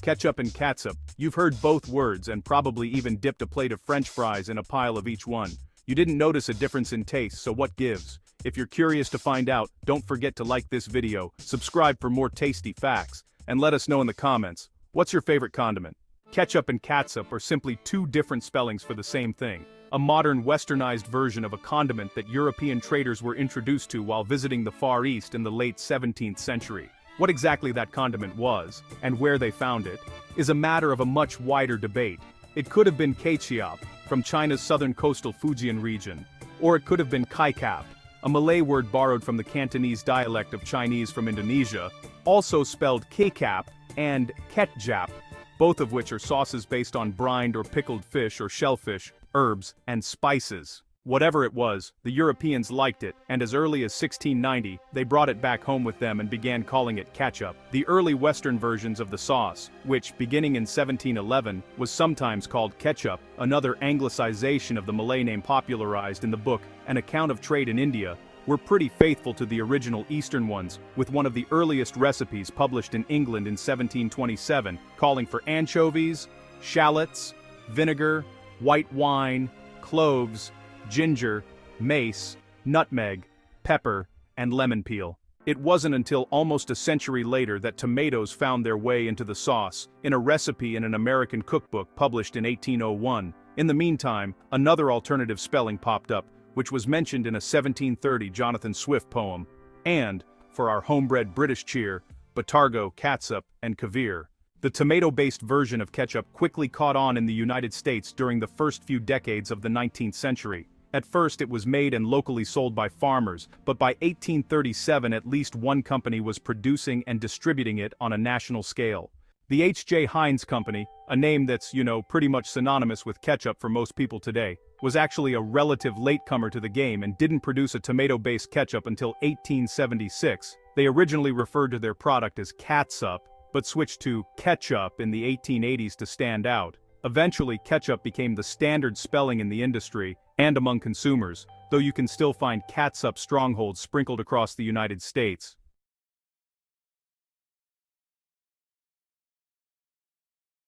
Ketchup and catsup. You've heard both words and probably even dipped a plate of French fries in a pile of each one. You didn't notice a difference in taste, so what gives? If you're curious to find out, don't forget to like this video, subscribe for more tasty facts, and let us know in the comments, what's your favorite condiment? Ketchup and catsup are simply two different spellings for the same thing, a modern westernized version of a condiment that European traders were introduced to while visiting the Far East in the late 17th century. What exactly that condiment was, and where they found it, is a matter of a much wider debate. It could have been ketchup, from China's southern coastal Fujian region, or it could have been kaikap, a Malay word borrowed from the Cantonese dialect of Chinese from Indonesia, also spelled kecap and ketjap, both of which are sauces based on brined or pickled fish or shellfish, herbs, and spices. Whatever it was, the Europeans liked it, and as early as 1690, they brought it back home with them and began calling it ketchup. The early Western versions of the sauce, which, beginning in 1711, was sometimes called ketchup, another anglicization of the Malay name popularized in the book An Account of Trade in India, were pretty faithful to the original Eastern ones, with one of the earliest recipes published in England in 1727, calling for anchovies, shallots, vinegar, white wine, cloves, ginger, mace, nutmeg, pepper, and lemon peel. It wasn't until almost a century later that tomatoes found their way into the sauce, in a recipe in an American cookbook published in 1801. In the meantime, another alternative spelling popped up, which was mentioned in a 1730 Jonathan Swift poem, and, for our homebred British cheer, botargo, catsup, and caviar. The tomato-based version of ketchup quickly caught on in the United States during the first few decades of the 19th century. At first it was made and locally sold by farmers, but by 1837 at least one company was producing and distributing it on a national scale. The H.J. Heinz Company, a name that's, pretty much synonymous with ketchup for most people today, was actually a relative latecomer to the game and didn't produce a tomato-based ketchup until 1876. They originally referred to their product as catsup, but switched to ketchup in the 1880s to stand out. Eventually, ketchup became the standard spelling in the industry and among consumers, though you can still find catsup strongholds sprinkled across the United States.